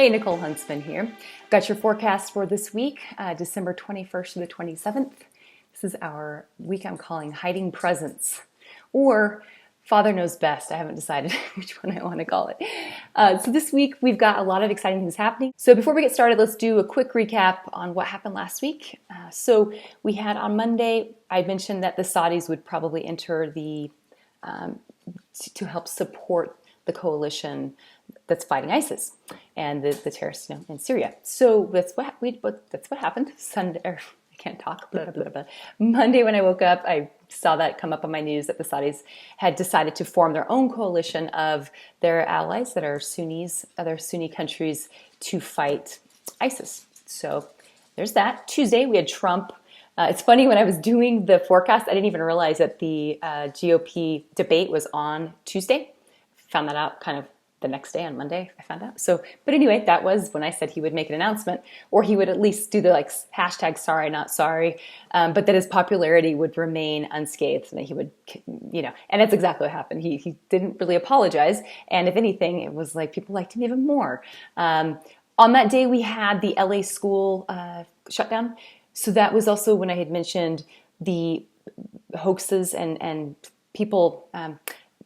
Hey, Nicole Huntsman here. Got your forecast for this week, December 21st to the 27th. This is our week I'm calling Hiding Presents, or Father Knows Best. I haven't decided which one I want to call it. So this week we've got a lot of exciting things happening. So before we get started, let's do a quick recap on what happened last week. So we had on Monday, I mentioned that the Saudis would probably enter the to help support the coalition that's fighting ISIS and the terrorists in Syria. So that's what happened. Sunday, I can't talk. Blah, blah, blah. Monday when I woke up, I saw that come up on my news that the Saudis had decided to form their own coalition of their allies that are Sunnis, other Sunni countries, to fight ISIS. So there's that. Tuesday we had Trump. It's funny, when I was doing the forecast, I didn't even realize that the GOP debate was on Tuesday. Found that out kind of the next day, on Monday, I found out. So, but anyway, that was when I said he would make an announcement, or he would at least do the hashtag sorry, not sorry, but that his popularity would remain unscathed, and that he would, and that's exactly what happened. He didn't really apologize, and if anything, it was like people liked him even more. On that day, we had the LA school shutdown. So that was also when I had mentioned the hoaxes and people,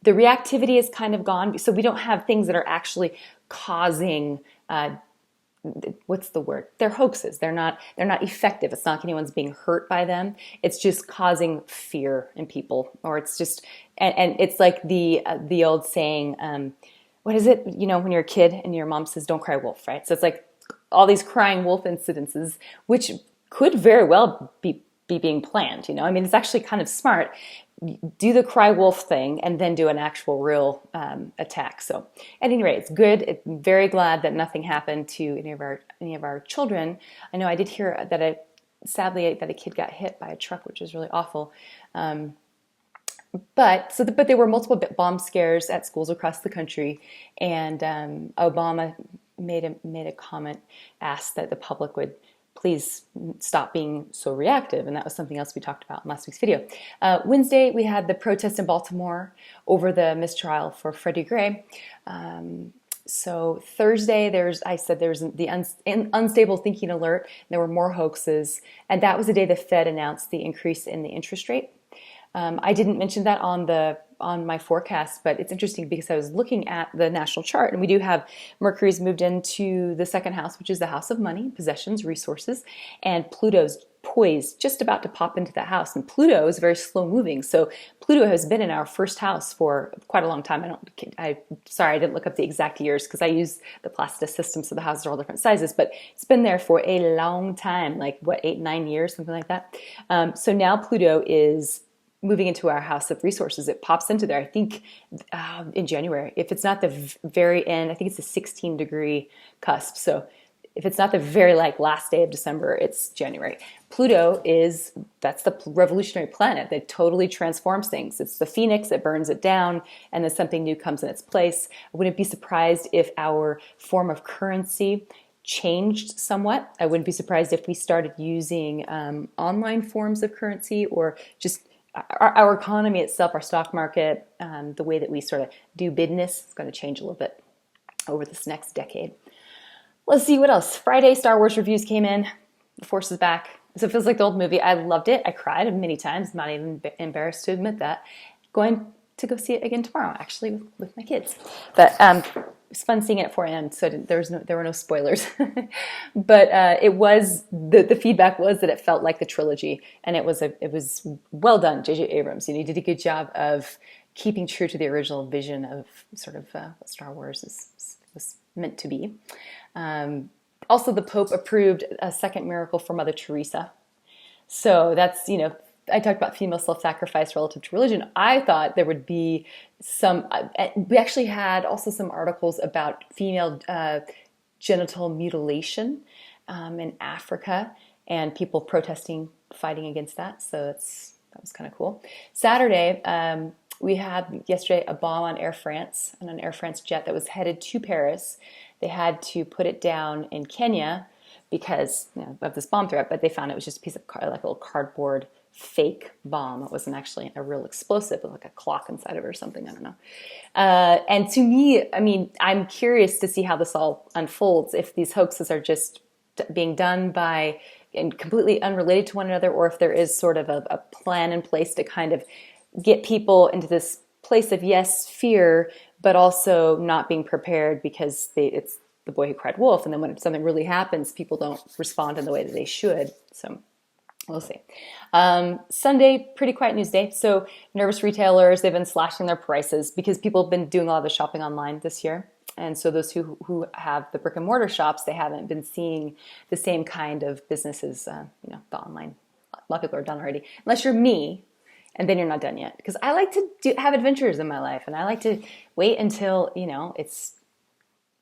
the reactivity is kind of gone. So we don't have things that are actually causing, what's the word? They're hoaxes. They're not effective. It's not like anyone's being hurt by them. It's just causing fear in people, or it's just, and it's like the old saying, what is it? When you're a kid and your mom says, "Don't cry wolf," right? So it's like all these crying wolf incidences, which could very well be being planned. It's actually kind of smart. Do the cry wolf thing and then do an actual real attack. So at any rate, it's good. I'm very glad that nothing happened to any of our children. I know I did hear that sadly a kid got hit by a truck, which is really awful. But there were multiple bomb scares at schools across the country, and Obama made a comment, asked that the public would please stop being so reactive. And that was something else we talked about in last week's video. Wednesday, we had the protest in Baltimore over the mistrial for Freddie Gray. So Thursday, there's the unstable thinking alert. There were more hoaxes. And that was the day the Fed announced the increase in the interest rate. I didn't mention that on my forecast, but it's interesting because I was looking at the national chart, and we do have Mercury's moved into the second house, which is the house of money, possessions, resources, and Pluto's poised, just about to pop into that house. And Pluto is very slow moving. So Pluto has been in our first house for quite a long time. Sorry, I didn't look up the exact years because I use the Placidus system, so the houses are all different sizes, but it's been there for a long time, like 8-9 years, something like that. So now Pluto is moving into our house of resources. It pops into there, I think, in January. If it's not the very end, I think it's a 16-degree cusp. So if it's not the very last day of December, it's January. Pluto that's the revolutionary planet that totally transforms things. It's the phoenix that burns it down, and then something new comes in its place. I wouldn't be surprised if our form of currency changed somewhat. I wouldn't be surprised if we started using online forms of currency, or just our economy itself, our stock market, the way that we sort of do business is going to change a little bit over this next decade. Let's see what else. Friday, Star Wars reviews came in. The Force is back. So it feels like the old movie. I loved it. I cried many times. Not even embarrassed to admit that. Going to go see it again tomorrow, actually, with my kids. But it's fun seeing it at 4 a.m., so there were no spoilers. But the feedback was that it felt like the trilogy, and it was well done, J.J. Abrams. You did a good job of keeping true to the original vision of sort of what Star Wars was meant to be. Also, the Pope approved a second miracle for Mother Teresa. So that's, I talked about female self-sacrifice relative to religion. I thought there would be we actually had also some articles about female genital mutilation in Africa, and people protesting, fighting against that. So that was kind of cool. Saturday, we had yesterday a bomb on Air France, on an Air France jet that was headed to Paris. They had to put it down in Kenya because of this bomb threat, but they found it was just a piece of a little cardboard fake bomb. It wasn't actually a real explosive, with like a clock inside of it or something. I don't know. And to me, I mean, I'm curious to see how this all unfolds, if these hoaxes are just being done by and completely unrelated to one another, or if there is sort of a plan in place to kind of get people into this place of, yes, fear, but also not being prepared because it's the boy who cried wolf. And then when something really happens, people don't respond in the way that they should. So we'll see. Sunday, pretty quiet news day. So nervous retailers, they've been slashing their prices because people have been doing a lot of the shopping online this year. And so those who have the brick and mortar shops, they haven't been seeing the same kind of businesses, the online. A lot of people are done already, unless you're me, and then you're not done yet. Because I like to have adventures in my life, and I like to wait until, it's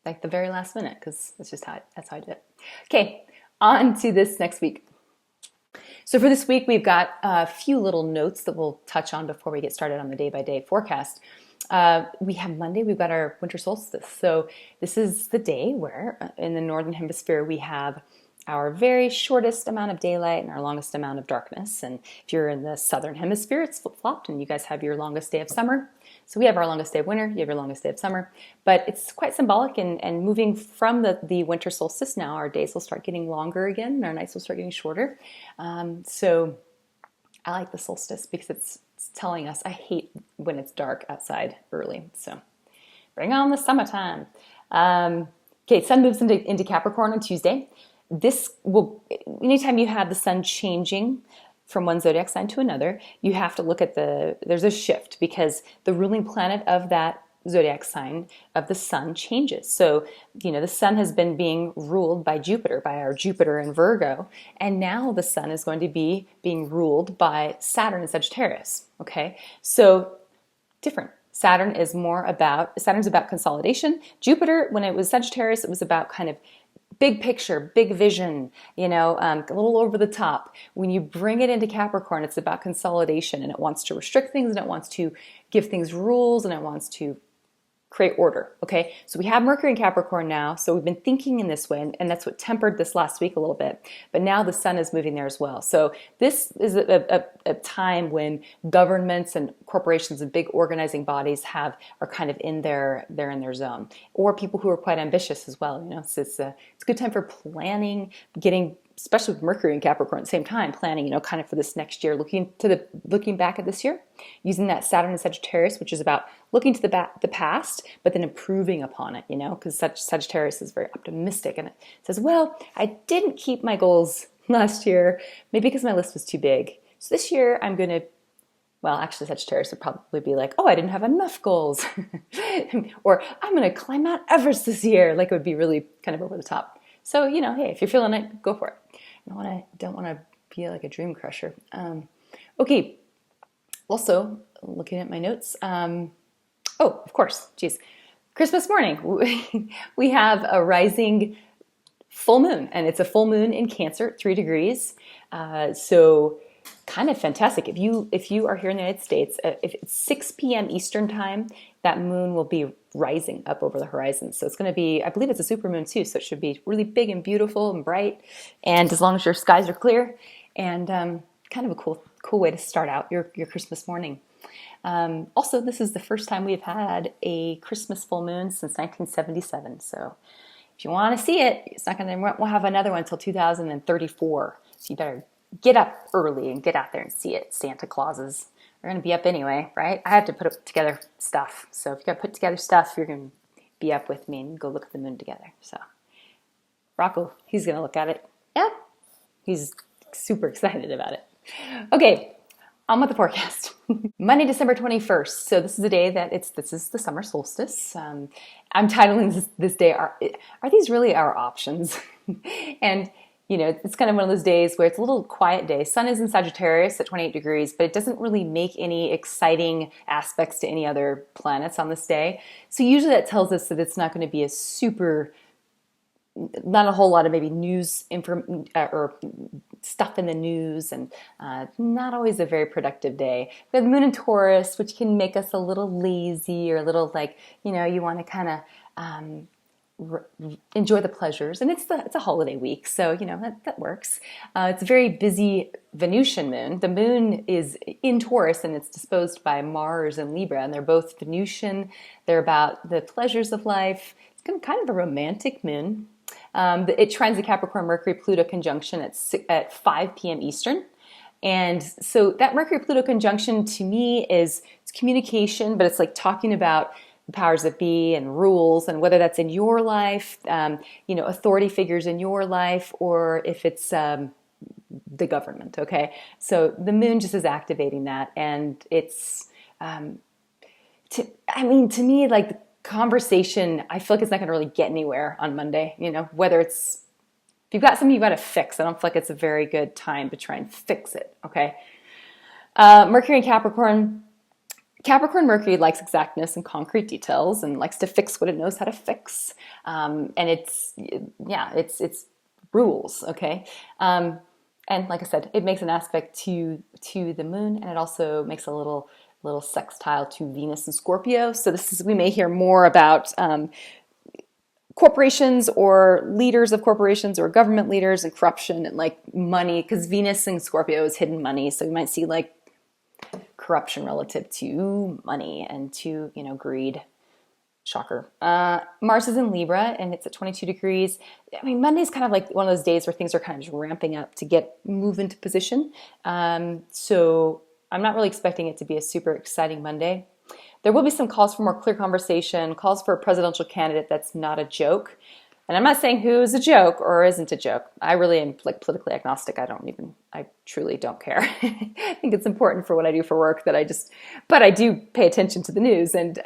like the very last minute, because that's how I do it. Okay, on to this next week. So for this week, we've got a few little notes that we'll touch on before we get started on the day-by-day forecast. We have Monday, we've got our winter solstice. So this is the day where in the northern hemisphere we have our very shortest amount of daylight and our longest amount of darkness. And if you're in the southern hemisphere, it's flip-flopped and you guys have your longest day of summer. So we have our longest day of winter, you have your longest day of summer. But it's quite symbolic, and moving from the winter solstice now, our days will start getting longer again and our nights will start getting shorter. So I like the solstice because it's telling us, I hate when it's dark outside early. So bring on the summertime. Okay, sun moves into Capricorn on Tuesday. This will, anytime you have the sun changing from one zodiac sign to another, you have to look at there's a shift because the ruling planet of that zodiac sign of the sun changes. So, the sun has been being ruled by Jupiter, by our Jupiter in Virgo, and now the sun is going to be being ruled by Saturn in Sagittarius. Okay, so different. Saturn's about consolidation. Jupiter, when it was Sagittarius, it was about kind of big picture, big vision, a little over the top. When you bring it into Capricorn, it's about consolidation, and it wants to restrict things, and it wants to give things rules, and it wants to create order. Okay, so we have Mercury in Capricorn now, so we've been thinking in this way, and that's what tempered this last week a little bit. But now the sun is moving there as well. So this is a time when governments and corporations and big organizing bodies are kind of in their zone, or people who are quite ambitious as well. So it's a good time for planning, especially with Mercury in Capricorn at the same time, planning, kind of for this next year, looking back at this year, using that Saturn in Sagittarius, which is about looking to the past, but then improving upon it, because Sagittarius is very optimistic, and it says, well, I didn't keep my goals last year, maybe because my list was too big. So this year I'm going to, actually Sagittarius would probably be like, oh, I didn't have enough goals. Or I'm going to climb Mount Everest this year. Like, it would be really kind of over the top. So, hey, if you're feeling it, go for it. Don't want to be like a dream crusher. Okay. Also, looking at my notes. Of course, Christmas morning, we have a rising full moon, and it's a full moon in Cancer, 3 degrees. So kind of fantastic. If you are here in the United States, if it's 6 p.m. Eastern time, that moon will be rising up over the horizon. So it's going to be, I believe it's a super moon too, so it should be really big and beautiful and bright. And as long as your skies are clear, and kind of a cool way to start out your Christmas morning. Also, this is the first time we've had a Christmas full moon since 1977. So if you want to see it, we'll have another one until 2034. So you better get up early and get out there and see it. Santa Clauses are going to be up anyway, right? I have to put together stuff. So if you got to put together stuff, you're going to be up with me and go look at the moon together. So Rocco, he's going to look at it. Yeah, he's super excited about it. Okay, on with the forecast. Monday, December 21st. So this is the day this is the summer solstice. I'm titling this day, are these really our options? And it's kind of one of those days where it's a little quiet day. Sun is in Sagittarius at 28 degrees, but it doesn't really make any exciting aspects to any other planets on this day. So usually that tells us that it's not going to be not a whole lot of maybe news or stuff in the news, and not always a very productive day. We have the moon in Taurus, which can make us a little lazy, or a little you want to kind of enjoy the pleasures, and it's a holiday week, so that works. It's a very busy Venusian moon. The moon is in Taurus, and it's disposed by Mars and Libra, and they're both Venusian. They're about the pleasures of life. It's kind of a romantic moon. It trines the Capricorn Mercury-Pluto conjunction at 5 p.m. Eastern. And so that Mercury-Pluto conjunction to me it's communication, but it's like talking about the powers that be and rules, and whether that's in your life, authority figures in your life, or if it's the government, okay? So the moon just is activating that, and it's, to me, like the conversation, I feel like it's not gonna really get anywhere on Monday, whether it's, if you've got something you've got to fix, I don't feel like it's a very good time to try and fix it, okay? Mercury in Capricorn. Capricorn Mercury likes exactness and concrete details and likes to fix what it knows how to fix. And it's rules, okay? And like I said, it makes an aspect to the moon, and it also makes a little sextile to Venus and Scorpio. So we may hear more about corporations or leaders of corporations or government leaders and corruption and like money, because Venus and Scorpio is hidden money. So you might see like corruption relative to money and to, greed. Shocker. Mars is in Libra, and it's at 22 degrees. I mean, Monday's kind of like one of those days where things are kind of just ramping up to move into position. So I'm not really expecting it to be a super exciting Monday. There will be some calls for more clear conversation, calls for a presidential candidate that's not a joke. And I'm not saying who is a joke or isn't a joke. I really am like politically agnostic. I truly don't care. I think it's important for what I do for work but I do pay attention to the news, and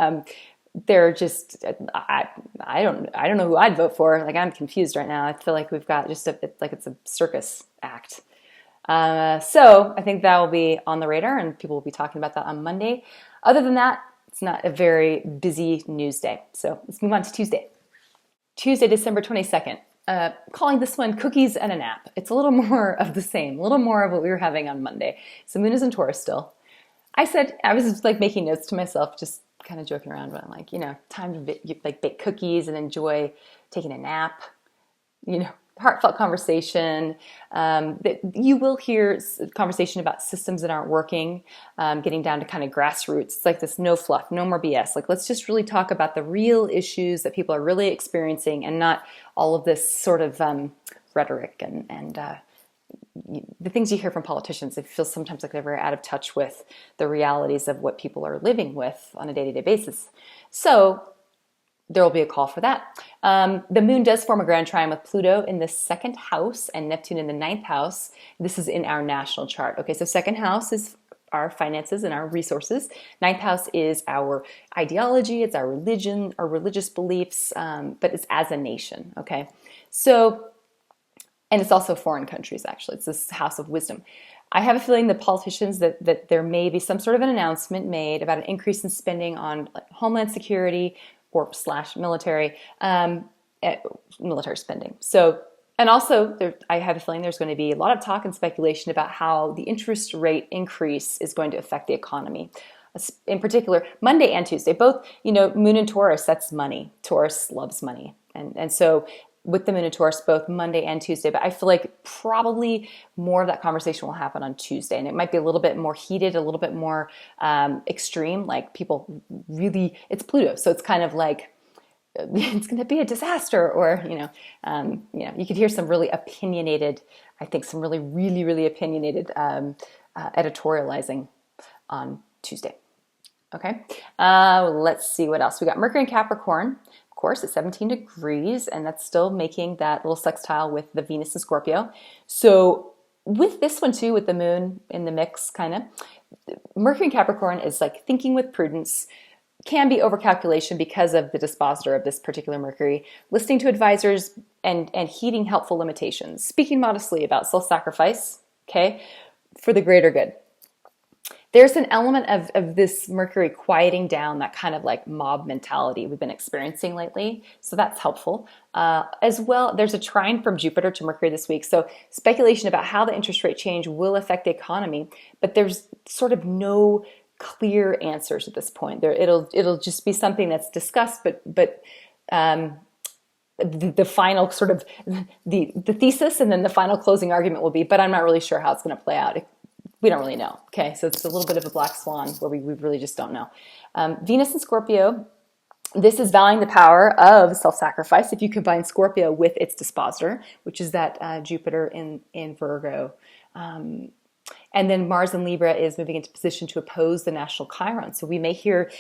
they're just, I don't know who I'd vote for. Like, I'm confused right now. I feel like we've got it's a circus act. So I think that will be on the radar, and people will be talking about that on Monday. Other than that, it's not a very busy news day. So let's move on to Tuesday. Tuesday, December 22nd. Calling this one Cookies and a Nap. It's a little more of the same, a little more of what we were having on Monday. So moon is in Taurus still. I was just like making notes to myself, just kind of joking around, but I'm like, time to bake cookies and enjoy taking a nap, heartfelt conversation. That you will hear conversation about systems that aren't working, getting down to kind of grassroots. It's like this no fluff, no more BS. Like, let's just really talk about the real issues that people are really experiencing, and not all of this sort of rhetoric and the things you hear from politicians. It feels sometimes like they're very out of touch with the realities of what people are living with on a day-to-day basis. So there will be a call for that. The moon does form a grand trine with Pluto in the 2nd house and Neptune in the 9th house. This is in our national chart. Okay, so 2nd house is our finances and our resources. 9th house is our ideology, it's our religion, our religious beliefs, but it's as a nation, okay? So, and it's also foreign countries, actually. It's this house of wisdom. I have a feeling that politicians, that there may be some sort of an announcement made about an increase in spending on homeland security or / military, military spending. So, and also I have a feeling there's going to be a lot of talk and speculation about how the interest rate increase is going to affect the economy. In particular, Monday and Tuesday, both, moon and Taurus, that's money. Taurus loves money. And so with the moon and Taurus, both Monday and Tuesday, but I feel like probably more of that conversation will happen on Tuesday, and it might be a little bit more heated, a little bit more extreme. Like, people really, it's Pluto, so it's kind of like it's going to be a disaster, or you could hear some really opinionated, I think some really, really, really opinionated editorializing on Tuesday. Okay, let's see what else we got. Mercury in Capricorn, course, at 17 degrees, and that's still making that little sextile with the Venus and Scorpio. So with this one too, with the moon in the mix, kind of, Mercury in Capricorn is like thinking with prudence, can be overcalculation because of the dispositor of this particular Mercury, listening to advisors and heeding helpful limitations, speaking modestly about self-sacrifice, okay, for the greater good. There's an element of this Mercury quieting down that kind of like mob mentality we've been experiencing lately. So that's helpful. As well, there's a trine from Jupiter to Mercury this week. So speculation about how the interest rate change will affect the economy, but there's sort of no clear answers at this point. It'll just be something that's discussed, but the final sort of the thesis, and then the final closing argument will be, but I'm not really sure how it's going to play out. We don't really know. Okay, so it's a little bit of a black swan where we really just don't know. Venus in Scorpio, this is valuing the power of self-sacrifice. If you combine Scorpio with its dispositor, which is that Jupiter in Virgo. And then Mars in Libra is moving into position to oppose the national Chiron. So we may hear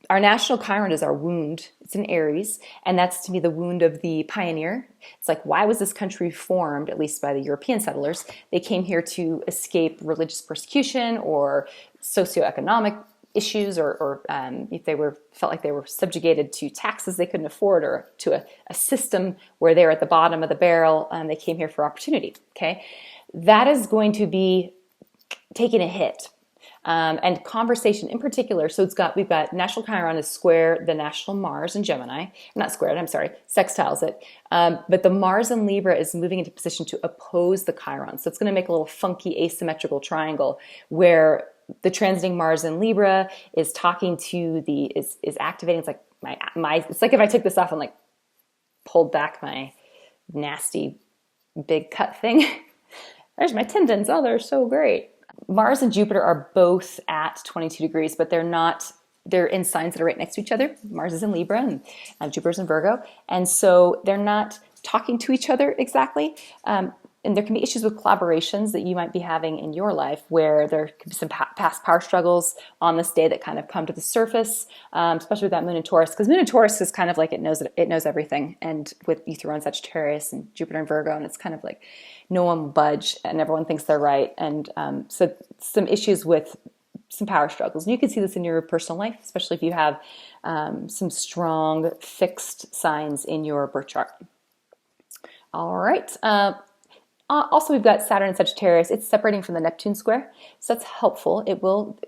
our national Chiron is our wound. It's in Aries, and that's to me the wound of the pioneer. It's like, why was this country formed, at least by the European settlers? They came here to escape religious persecution or socioeconomic issues, or if they felt like they were subjugated to taxes they couldn't afford, or to a system where they're at the bottom of the barrel. They came here for opportunity. Okay, that is going to be taking a hit. And conversation in particular, so we've got national Chiron is square the national Mars in Gemini, not squared, I'm sorry, sextiles it. But the Mars in Libra is moving into position to oppose the Chiron. So it's going to make a little funky asymmetrical triangle where the transiting Mars in Libra is talking to is activating. It's like it's like if I took this off and like pulled back my nasty big cut thing. There's my tendons. Oh, they're so great. Mars and Jupiter are both at 22 degrees, but they're in signs that are right next to each other. Mars is in Libra and Jupiter's in Virgo. And so they're not talking to each other exactly. And there can be issues with collaborations that you might be having in your life where there could be some past power struggles on this day that kind of come to the surface, especially with that Moon in Taurus. Because Moon in Taurus is kind of like it knows everything. And with Ether on Sagittarius and Jupiter in Virgo, and it's kind of like no one will budge and everyone thinks they're right. And so some issues with some power struggles. And you can see this in your personal life, especially if you have some strong fixed signs in your birth chart. All right. Also, we've got Saturn and Sagittarius. It's separating from the Neptune square, so that's helpful. It will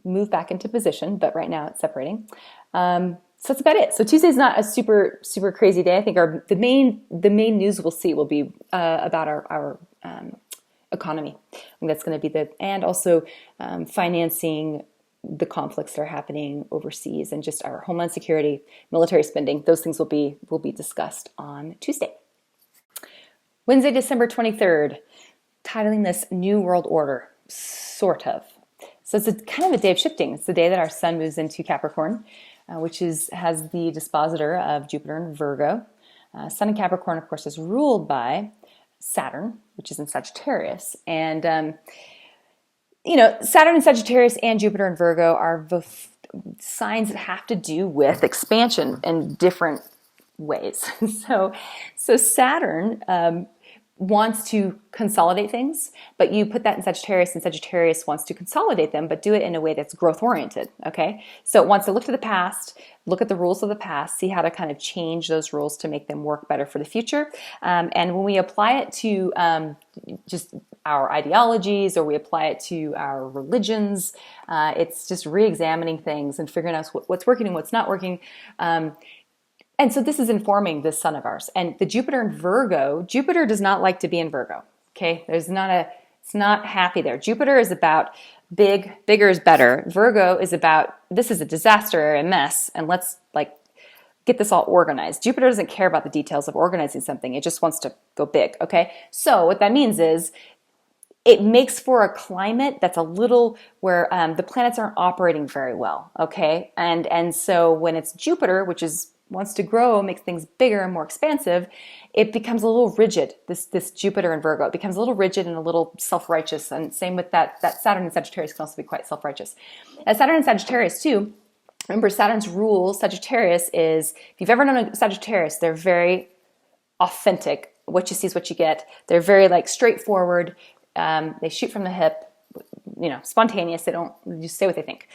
move back into position, but right now it's separating. So that's about it. So Tuesday's not a super crazy day. I think the main news we'll see will be about our economy. I think that's going to be and also financing the conflicts that are happening overseas, and just our homeland security, military spending. Those things will be discussed on Tuesday. Wednesday, December 23rd, titling this New World Order, sort of. So it's kind of a day of shifting. It's the day that our sun moves into Capricorn, which has the dispositor of Jupiter and Virgo. Sun in Capricorn, of course, is ruled by Saturn, which is in Sagittarius. And, Saturn in Sagittarius and Jupiter in Virgo are both signs that have to do with expansion in different ways. So Saturn wants to consolidate things, but you put that in Sagittarius, and Sagittarius wants to consolidate them, but do it in a way that's growth oriented. Okay. So it wants to look to the past, look at the rules of the past, see how to kind of change those rules to make them work better for the future. And when we apply it to just our ideologies, or we apply it to our religions, it's just re-examining things and figuring out what's working and what's not working. And so this is informing this sun of ours. And the Jupiter in Virgo, Jupiter does not like to be in Virgo. Okay, it's not happy there. Jupiter is about bigger is better. Virgo is about, this is a disaster, a mess, and let's get this all organized. Jupiter doesn't care about the details of organizing something. It just wants to go big. Okay, so what that means is it makes for a climate that's a little where the planets aren't operating very well. Okay, and so when it's Jupiter, which wants to grow, makes things bigger and more expansive, it becomes a little rigid. This Jupiter in Virgo, it becomes a little rigid and a little self-righteous. And same with that Saturn in Sagittarius can also be quite self-righteous. Saturn in Sagittarius too, remember Saturn's rule, Sagittarius is, if you've ever known a Sagittarius, they're very authentic. What you see is what you get. They're very straightforward. They shoot from the hip, spontaneous. They don't just say what they think.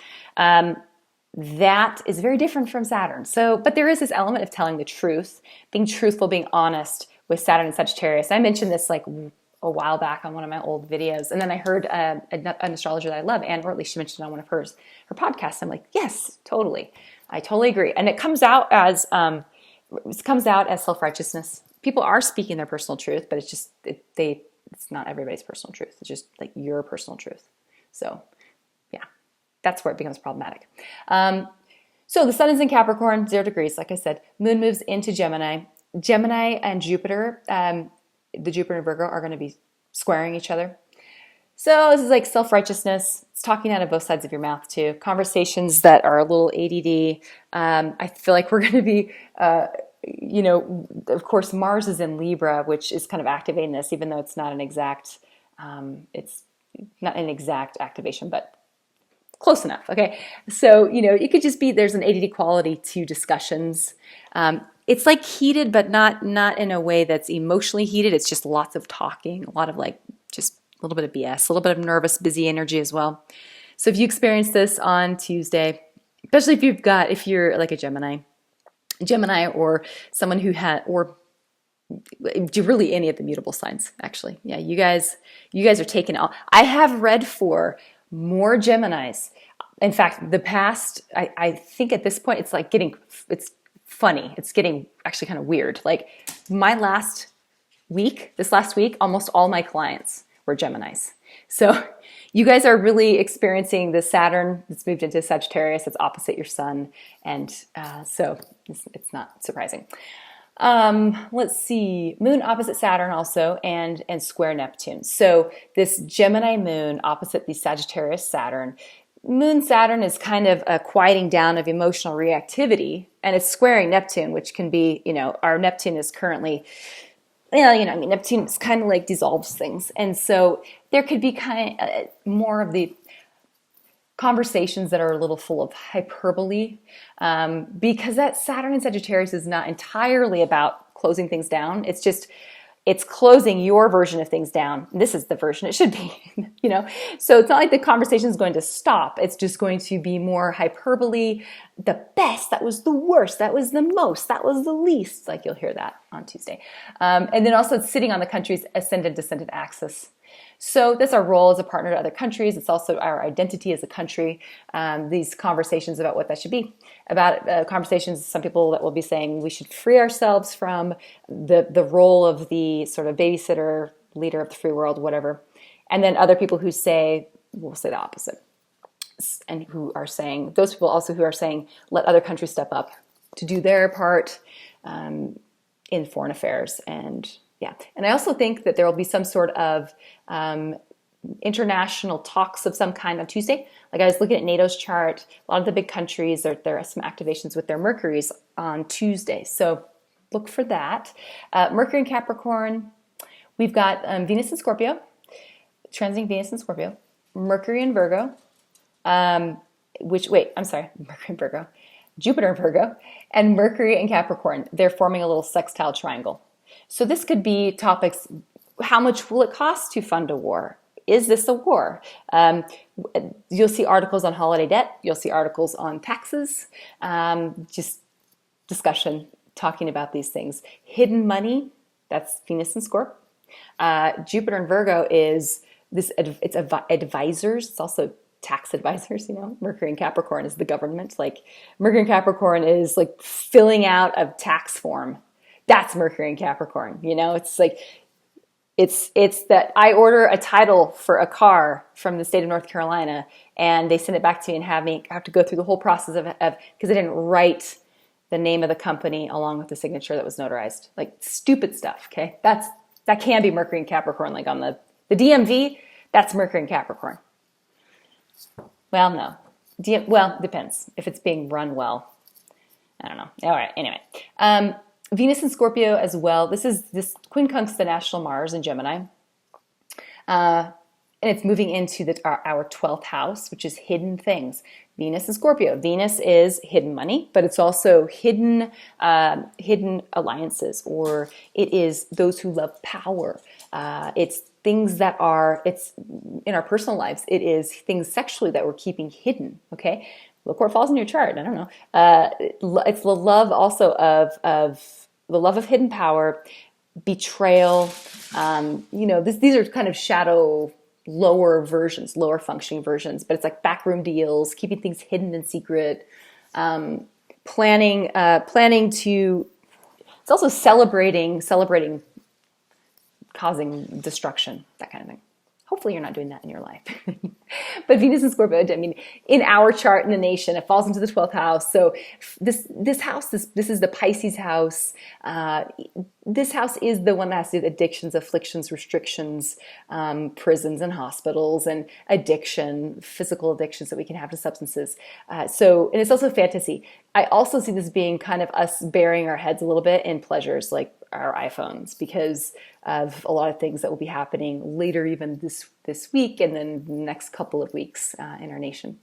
That is very different from Saturn. But there is this element of telling the truth, being truthful, being honest with Saturn and Sagittarius. I mentioned this a while back on one of my old videos, and then I heard an astrologer that I love, or at least she mentioned it on one of her podcasts. I'm like, yes, totally. I totally agree. And it comes out as self-righteousness. People are speaking their personal truth, but it's not everybody's personal truth. It's just your personal truth. So that's where it becomes problematic. So the sun is in Capricorn, 0 degrees, like I said. Moon moves into Gemini. Gemini and Jupiter, the Jupiter and Virgo, are going to be squaring each other. So this is like self-righteousness. It's talking out of both sides of your mouth too. Conversations that are a little ADD. I feel like we're going to be, of course, Mars is in Libra, which is kind of activating this, even though it's not an exact activation, but close enough. Okay. So, it could just be, there's an ADD quality to discussions. It's like heated, but not in a way that's emotionally heated. It's just lots of talking, a lot of just a little bit of BS, a little bit of nervous, busy energy as well. So if you experience this on Tuesday, especially if you're like a Gemini, or someone who or really any of the mutable signs, actually. Yeah, you guys are taking all. I have read for more Geminis. In fact, the past, I think at this point, it's funny. It's getting actually kind of weird. Like this last week, almost all my clients were Geminis. So you guys are really experiencing the Saturn that's moved into Sagittarius. It's opposite your sun. And so it's not surprising. Let's see, Moon opposite Saturn also, and square Neptune. So this Gemini Moon opposite the Sagittarius Saturn. Moon Saturn is kind of a quieting down of emotional reactivity, and it's squaring Neptune, which can be, our Neptune is currently, Neptune is kind of like dissolves things. And so there could be kind of more of the conversations that are a little full of hyperbole, because that Saturn in Sagittarius is not entirely about closing things down. It's closing your version of things down. This is the version it should be, So it's not like the conversation is going to stop. It's just going to be more hyperbole. The best, that was the worst, that was the most, that was the least. Like you'll hear that on Tuesday. And then also it's sitting on the country's ascendant-descendant axis. So that's our role as a partner to other countries. It's also our identity as a country. These conversations about what that should be. About conversations, some people that will be saying we should free ourselves from the role of the sort of babysitter, leader of the free world, whatever. And then other people who will say the opposite. And those people also who are saying, let other countries step up to do their part in foreign affairs. And I also think that there will be some sort of international talks of some kind on Tuesday. Like I was looking at NATO's chart, a lot of the big countries, there are some activations with their Mercuries on Tuesday. So look for that. Mercury in Capricorn, we've got Venus in Scorpio, transiting Venus in Scorpio, Mercury in Virgo, Mercury in Virgo, Jupiter in Virgo, and Mercury in Capricorn. They're forming a little sextile triangle. So this could be topics. How much will it cost to fund a war? Is this a war? You'll see articles on holiday debt. You'll see articles on taxes. Just discussion, talking about these things. Hidden money, that's Venus and Scorp. Jupiter and Virgo is this. It's advisors. It's also tax advisors. Mercury and Capricorn is the government. Like Mercury and Capricorn is like filling out a tax form. That's Mercury and Capricorn. It's like, it's that I order a title for a car from the state of North Carolina and they send it back to me and have to go through the whole process of because they didn't write the name of the company along with the signature that was notarized. Like stupid stuff. Okay. That can be Mercury and Capricorn. Like on the DMV, that's Mercury and Capricorn. Well, no. Depends if it's being run well. I don't know. All right. Anyway, Venus and Scorpio as well. This quincunx the national Mars in Gemini. And it's moving into our 12th house, which is hidden things. Venus and Scorpio. Venus is hidden money, but it's also hidden alliances, or it is those who love power. It's things that it's in our personal lives. It is things sexually that we're keeping hidden. Okay. Look where it falls in your chart. I don't know. It's the love also of the love of hidden power, betrayal. These are kind of shadow, lower functioning versions, but it's like backroom deals, keeping things hidden and secret, planning to. It's also celebrating, causing destruction, that kind of thing. Hopefully you're not doing that in your life. But Venus in Scorpio, I mean, in our chart in the nation, it falls into the 12th house. So this house, this is the Pisces house. This house is the one that has to do with addictions, afflictions, restrictions, prisons and hospitals, and addiction, physical addictions that we can have to substances. And it's also fantasy. I also see this being kind of us burying our heads a little bit in pleasures like our iPhones, because of a lot of things that will be happening later, even this week, and then the next couple of weeks in our nation.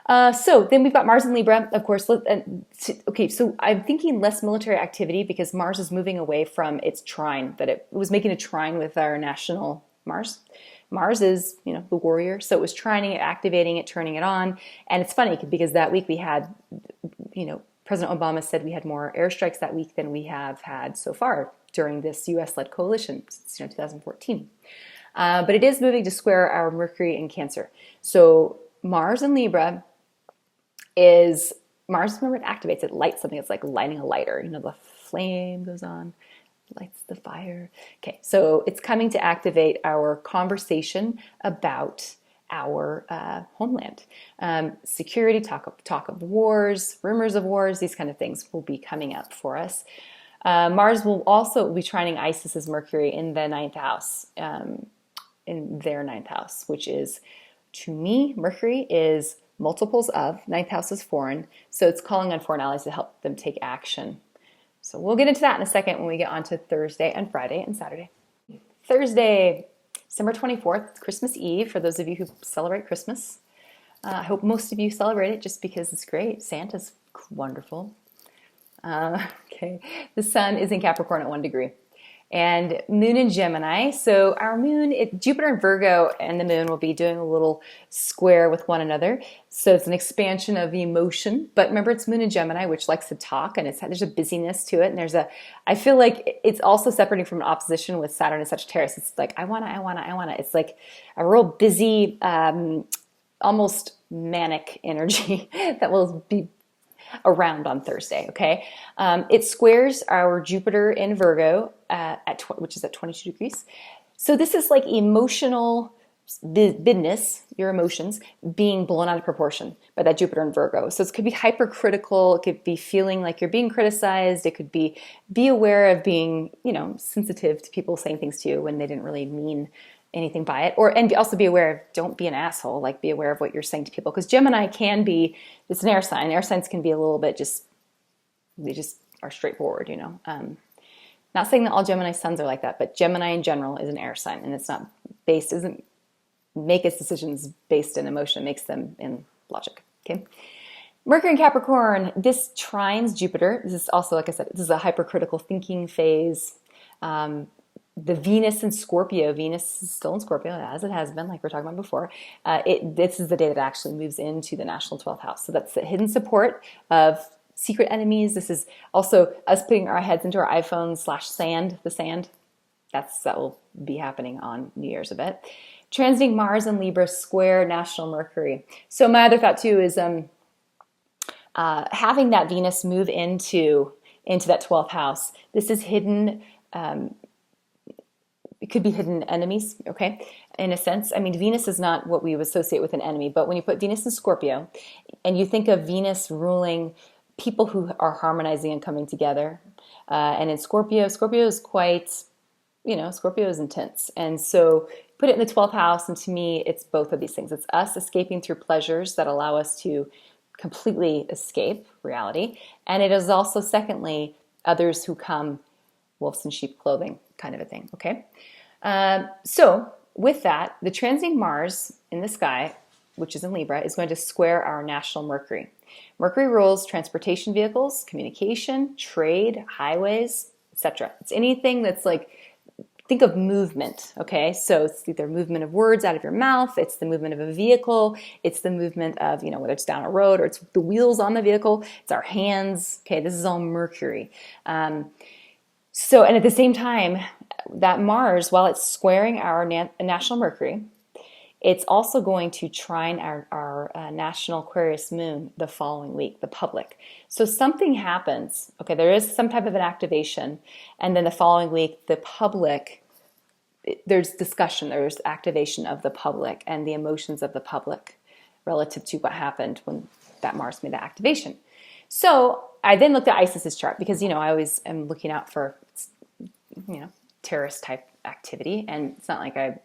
So then we've got Mars in Libra, of course. Okay, so I'm thinking less military activity because Mars is moving away from its trine, that it was making a trine with our national Mars. Mars is, the warrior. So it was trining it, activating it, turning it on. And it's funny because that week we had, President Obama said we had more airstrikes that week than we have had so far during this U.S.-led coalition since 2014. But it is moving to square our Mercury in Cancer. So Mars in Libra is, Mars, remember, it activates, it lights something. It's like lighting a lighter. The flame goes on, lights the fire. Okay, so it's coming to activate our conversation about our homeland. Security, talk of wars, rumors of wars, these kind of things will be coming up for us. Mars will also be trining Isis's Mercury in the 9th house, in their 9th house, which is, to me, Mercury is multiples of, 9th house is foreign, so it's calling on foreign allies to help them take action. So we'll get into that in a second when we get on to Thursday and Friday and Saturday. Thursday, December 24th, Christmas Eve, for those of you who celebrate Christmas. I hope most of you celebrate it just because it's great. Santa's wonderful. Okay, the sun is in Capricorn at 1 degree. And moon in Gemini. So our moon, Jupiter in Virgo and the moon will be doing a little square with one another. So it's an expansion of emotion. But remember, it's moon in Gemini, which likes to talk, and there's a busyness to it. And I feel like it's also separating from an opposition with Saturn and Sagittarius. It's like, I wanna. It's like a real busy, almost manic energy that will be around on Thursday, okay? It squares our Jupiter in Virgo, which is at 22 degrees. So this is like emotional business, your emotions, being blown out of proportion by that Jupiter in Virgo. So it could be hypercritical, it could be feeling like you're being criticized, it could be aware of being, sensitive to people saying things to you when they didn't really mean anything by it, and also be aware of, don't be an asshole, like be aware of what you're saying to people, because Gemini can be, it's an air sign. Air signs can be a little bit they just are straightforward, Not saying that all Gemini suns are like that, but Gemini in general is an air sign, and it's not doesn't make its decisions based in emotion, it makes them in logic, okay? Mercury in Capricorn, this trines Jupiter. This is also, like I said, this is a hypercritical thinking phase. The Venus in Scorpio, Venus is still in Scorpio, as it has been, like we were talking about before. This is the day that it actually moves into the national 12th house. So that's the hidden support of secret enemies. This is also us putting our heads into our iPhone / the sand. That will be happening on New Year's a bit. Transiting Mars and Libra square national Mercury. So my other thought too is having that Venus move into that 12th house. This is hidden. It could be hidden enemies, okay, in a sense. I mean, Venus is not what we would associate with an enemy, but when you put Venus in Scorpio and you think of Venus ruling people who are harmonizing and coming together, and in Scorpio is quite, Scorpio is intense. And so put it in the 12th house, and to me, it's both of these things. It's us escaping through pleasures that allow us to completely escape reality. And it is also, secondly, others who come wolves in sheep clothing kind of a thing, okay? So with that, the transiting Mars in the sky, which is in Libra, is going to square our national Mercury. Mercury rules transportation vehicles, communication, trade, highways, etc. It's anything that's like, think of movement, okay? So it's either movement of words out of your mouth, it's the movement of a vehicle, it's the movement of, whether it's down a road or it's the wheels on the vehicle, it's our hands, okay? This is all Mercury. And at the same time, that Mars, while it's squaring our national Mercury, it's also going to trine our national Aquarius moon the following week, the public. So something happens, okay, there is some type of an activation, and then the following week, the public there's discussion, there's activation of the public and the emotions of the public relative to what happened when that Mars made that activation. So I then looked at Isis's chart because, I always am looking out for, terrorist type activity. And it's not like I,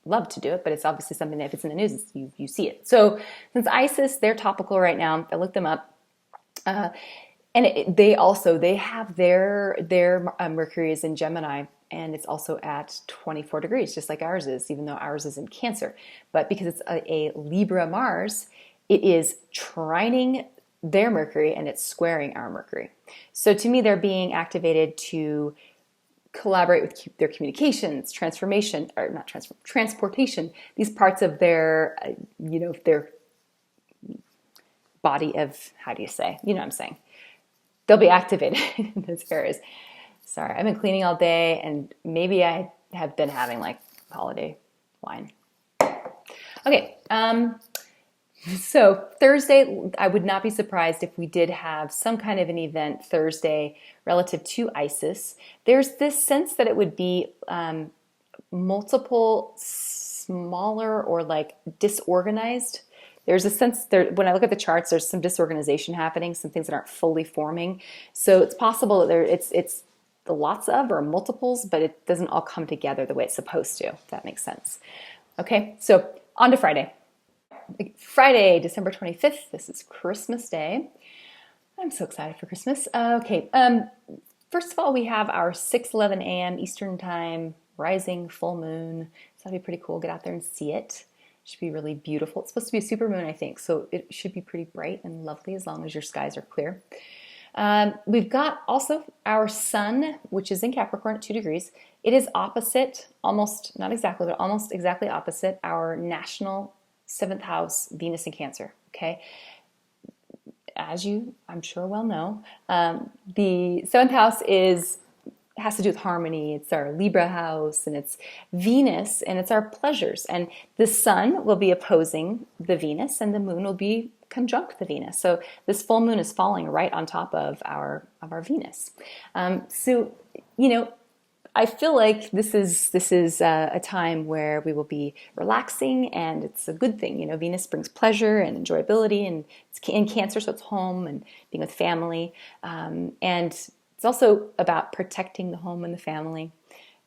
love to do it, but it's obviously something that if it's in the news, you see it. So since Isis, they're topical right now, I looked them up. And they have their Mercury is in Gemini, and it's also at 24 degrees, just like ours is, even though ours is in Cancer. But because it's a Libra Mars, it is trining their Mercury and it's squaring our Mercury. So to me, they're being activated to collaborate with their communications, transportation, these parts of their, their body of, how do you say, what I'm saying? They'll be activated in those areas. Sorry, I've been cleaning all day and maybe I have been having like holiday wine. Okay, so Thursday, I would not be surprised if we did have some kind of an event Thursday relative to Isis. There's this sense that it would be multiple smaller or like disorganized. There's a sense there, when I look at the charts, there's some disorganization happening, some things that aren't fully forming. So it's possible that it's the lots of or multiples, but it doesn't all come together the way it's supposed to, if that makes sense. Okay, so on to Friday. Friday, December 25th. This is Christmas Day. I'm so excited for Christmas. Okay, first of all, we have our 6:11 a.m. Eastern Time rising full moon. So that'll be pretty cool. Get out there and see it. Should be really beautiful. It's supposed to be a super moon, I think, so it should be pretty bright and lovely as long as your skies are clear. We've got also our sun, which is in Capricorn at 2 degrees. It is opposite, almost, not exactly, but almost exactly opposite our national 7th house, Venus in Cancer, okay? As you, I'm sure, well know, the 7th house has to do with harmony. It's our Libra house, and it's Venus, and it's our pleasures. And the sun will be opposing the Venus, and the moon will be conjunct the Venus. So this full moon is falling right on top of our Venus. So I feel like this is a time where we will be relaxing, and it's a good thing. Venus brings pleasure and enjoyability, and it's in Cancer, so it's home and being with family, and it's also about protecting the home and the family,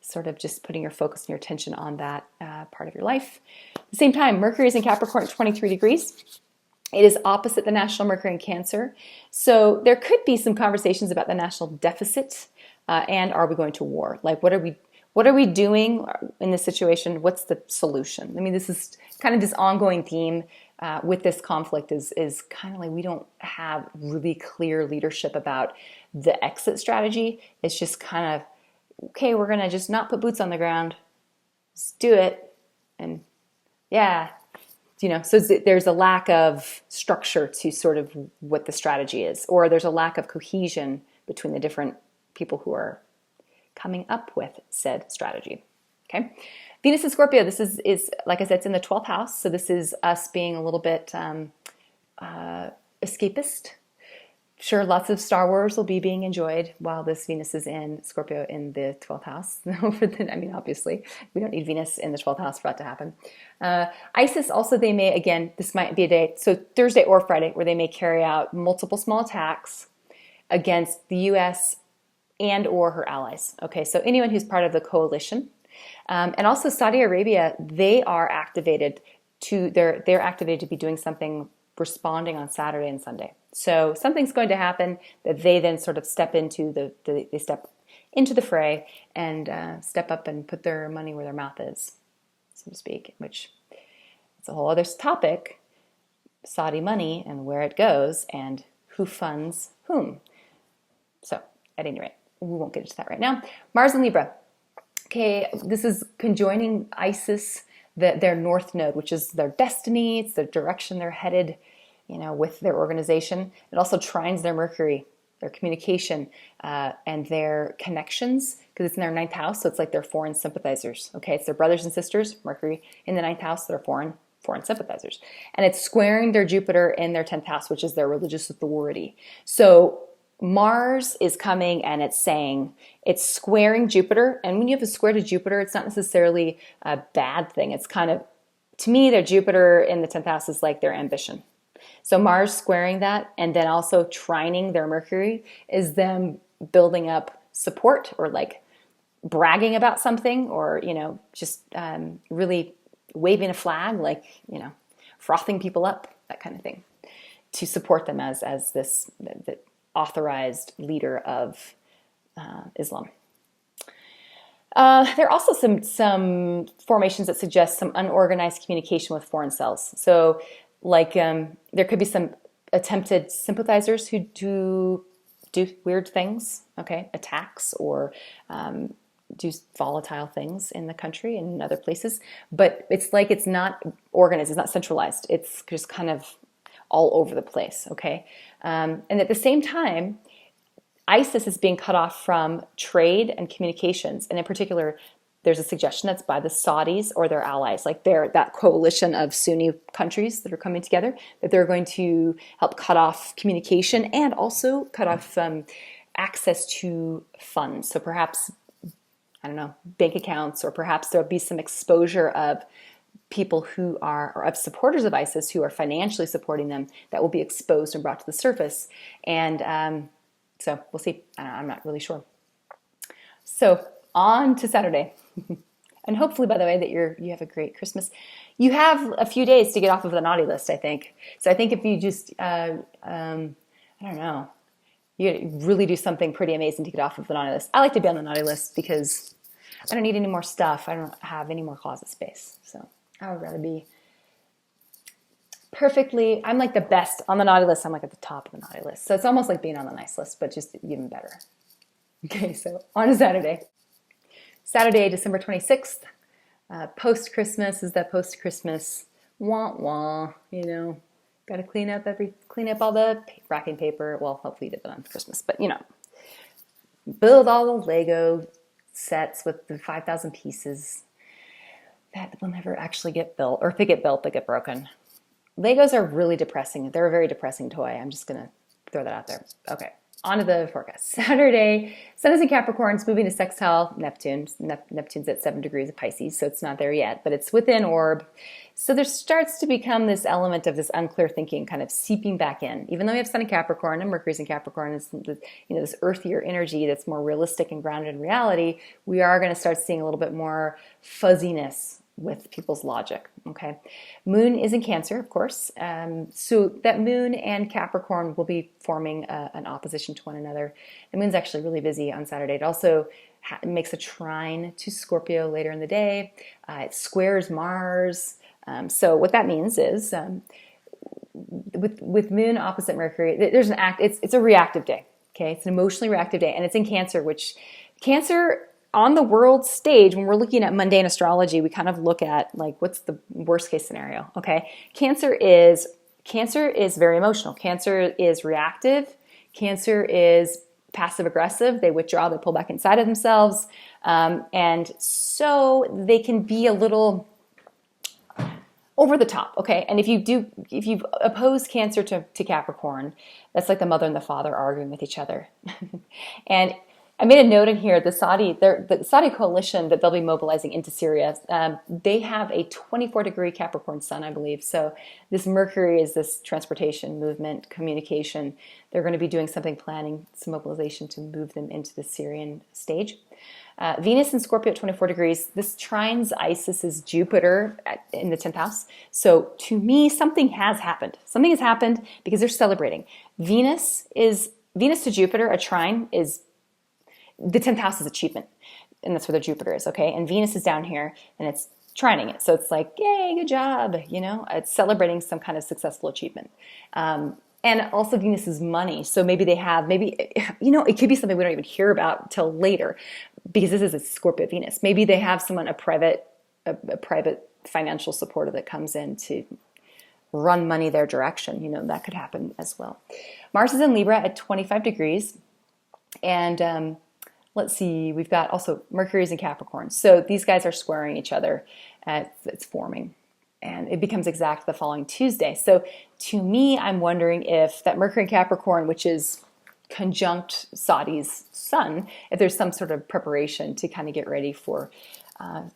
sort of just putting your focus and your attention on that part of your life. At the same time, Mercury is in Capricorn at 23 degrees. It is opposite the national Mercury in Cancer. So there could be some conversations about the national deficit and are we going to war? Like, what are we doing in this situation? What's the solution? I mean, this is kind of this ongoing theme with this conflict is kind of like we don't have really clear leadership about the exit strategy. It's just kind of, okay, we're going to just not put boots on the ground. Just do it. And yeah, so there's a lack of structure to sort of what the strategy is, or there's a lack of cohesion between the different people who are coming up with said strategy. Okay. Venus in Scorpio, this is like I said, it's in the 12th house. So this is us being a little bit escapist. Sure, lots of Star Wars will be being enjoyed while this Venus is in Scorpio in the 12th house. Obviously, we don't need Venus in the 12th house for that to happen. Isis also, they may, again, this might be a day, so Thursday or Friday, where they may carry out multiple small attacks against the U.S. and or her allies. Okay, so anyone who's part of the coalition. And also Saudi Arabia, they are activated they're activated to be doing something, responding on Saturday and Sunday. So something's going to happen that they then sort of step into the fray and step up and put their money where their mouth is, so to speak, which it's a whole other topic, Saudi money and where it goes and who funds whom. So at any rate, we won't get into that right now. Mars and Libra. Okay, this is conjoining Isis, their north node, which is their destiny, it's the direction they're headed, with their organization. It also trines their Mercury, their communication, and their connections, because it's in their 9th house, so it's like their foreign sympathizers. Okay, it's their brothers and sisters, Mercury in the 9th house, they're foreign sympathizers. And it's squaring their Jupiter in their 10th house, which is their religious authority. So Mars is coming and it's saying, it's squaring Jupiter. And when you have a square to Jupiter, it's not necessarily a bad thing. It's kind of, to me, their Jupiter in the 10th house is like their ambition. So Mars squaring that and then also trining their Mercury is them building up support or like bragging about something, or, just really waving a flag, like, frothing people up, that kind of thing, to support them as this the authorized leader of Islam. There are also some formations that suggest some unorganized communication with foreign cells. So, like, there could be some attempted sympathizers who do weird things, okay, attacks, or do volatile things in the country and in other places. But it's like it's not organized, it's not centralized. It's just kind of all over the place, okay? And at the same time, ISIS is being cut off from trade and communications. And in particular, there's a suggestion that's by the Saudis or their allies, like that coalition of Sunni countries that are coming together, that they're going to help cut off communication and also cut off access to funds. So perhaps, I don't know, bank accounts, or perhaps there'll be some exposure of people who are, or of supporters of ISIS who are financially supporting them, that will be exposed and brought to the surface. And so we'll see. I'm not really sure. So on to Saturday. And hopefully, by the way, that you have a great Christmas. You have a few days to get off of the naughty list, I think. So I think if you just, I don't know, you really do something pretty amazing to get off of the naughty list. I like to be on the naughty list because I don't need any more stuff. I don't have any more closet space. So I would rather be I'm like the best on the naughty list. I'm like at the top of the naughty list. So it's almost like being on the nice list, but just even better. Okay, so on to Saturday. Saturday, December 26th. Post-Christmas is that post-Christmas wah-wah, got to clean up all the wrapping paper. Well, hopefully you did that on Christmas, but build all the Lego sets with the 5,000 pieces that will never actually get built, or if they get built, they get broken. Legos are really depressing. They're a very depressing toy. I'm just going to throw that out there. Okay, on to the forecast. Saturday, Sun is in Capricorn. It's moving to sextile Neptune. Neptune's at 7 degrees of Pisces, so it's not there yet, but it's within orb. So there starts to become this element of this unclear thinking kind of seeping back in. Even though we have Sun in Capricorn and Mercury's in Capricorn, it's this earthier energy that's more realistic and grounded in reality, we are going to start seeing a little bit more fuzziness with people's logic, okay? Moon is in Cancer, of course. So that Moon and Capricorn will be forming an opposition to one another. The Moon's actually really busy on Saturday. It also makes a trine to Scorpio later in the day. It squares Mars. So what that means is, with Moon opposite Mercury, there's an it's a reactive day, okay? It's an emotionally reactive day, and it's in Cancer, which Cancer, on the world stage, when we're looking at mundane astrology, we kind of look at like, what's the worst case scenario, okay? Cancer is very emotional. Cancer is reactive. Cancer is passive aggressive. They withdraw, they pull back inside of themselves. And so they can be a little over the top, okay? And if you oppose Cancer to Capricorn, that's like the mother and the father arguing with each other. And I made a note in here, the Saudi coalition that they'll be mobilizing into Syria, they have a 24-degree Capricorn sun, I believe. So this Mercury is this transportation, movement, communication. They're going to be doing something, planning some mobilization to move them into the Syrian stage. Venus in Scorpio at 24 degrees. This trines Isis's Jupiter in the 10th house. So to me, something has happened. Something has happened because they're celebrating. Venus to Jupiter, a trine is, the 10th house is achievement, and that's where the Jupiter is, okay? And Venus is down here, and it's trining it. So it's like, yay, good job, It's celebrating some kind of successful achievement. And also Venus is money. So maybe they have, it could be something we don't even hear about till later, because this is a Scorpio Venus. Maybe they have someone, a private financial supporter that comes in to run money their direction. That could happen as well. Mars is in Libra at 25 degrees. And let's see, we've got also Mercury's in Capricorn. So these guys are squaring each other. It's forming. And it becomes exact the following Tuesday. So to me, I'm wondering if that Mercury in Capricorn, which is conjunct Saudi's sun, if there's some sort of preparation to kind of get ready for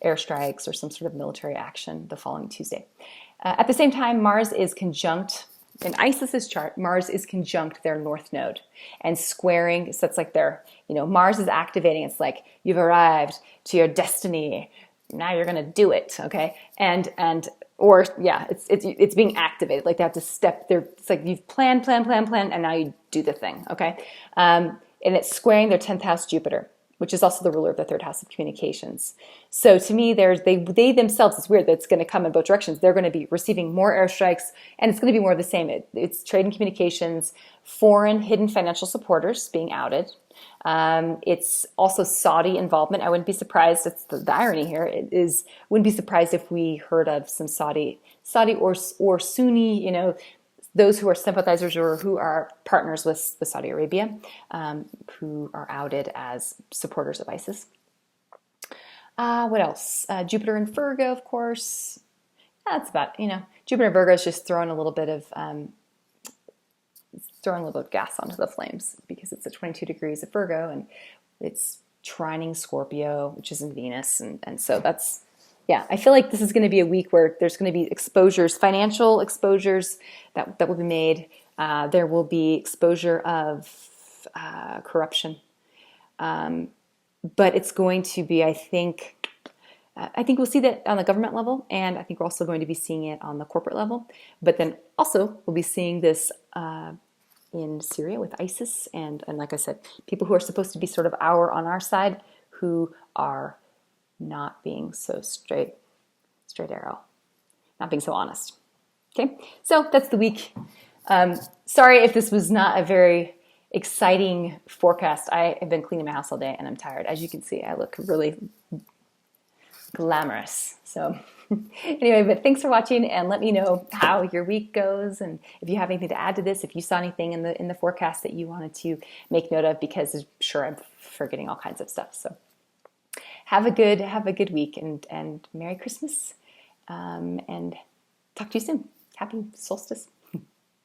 airstrikes or some sort of military action the following Tuesday. At the same time, Mars is conjunct, in ISIS's chart, Mars is conjunct their north node and squaring, so it's like their, Mars is activating, it's like you've arrived to your destiny, now you're gonna do it, okay? It's being activated, like they have to step there, it's like you've planned, and now you do the thing, okay? And it's squaring their 10th house Jupiter, which is also the ruler of the 3rd house of communications. So to me, they themselves, it's weird that it's going to come in both directions. They're going to be receiving more airstrikes, and it's going to be more of the same. It's trade and communications, foreign hidden financial supporters being outed. It's also Saudi involvement. I wouldn't be surprised, it's the irony here, wouldn't be surprised if we heard of some Saudi or Sunni, those who are sympathizers or who are partners with Saudi Arabia, who are outed as supporters of ISIS. What else? Jupiter in Virgo, of course. That's about, Jupiter in Virgo is just throwing a little bit of gas onto the flames because it's at 22 degrees of Virgo and it's trining Scorpio, which is in Venus. And so that's, I feel like this is going to be a week where there's going to be exposures, financial exposures that will be made. There will be exposure of corruption. But it's going to be, I think we'll see that on the government level, and I think we're also going to be seeing it on the corporate level. But then also we'll be seeing this in Syria with ISIS, and like I said, people who are supposed to be sort of on our side who are not being so straight arrow, not being so honest. Okay, so that's the week. Sorry if this was not a very exciting forecast. I have been cleaning my house all day and I'm tired. As you can see, I look really glamorous. So anyway, but thanks for watching, and let me know how your week goes, and if you have anything to add to this, if you saw anything in the forecast that you wanted to make note of, because I'm sure I'm forgetting all kinds of stuff. So have a good week, and Merry Christmas, and talk to you soon. Happy solstice.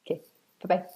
Okay, bye-bye.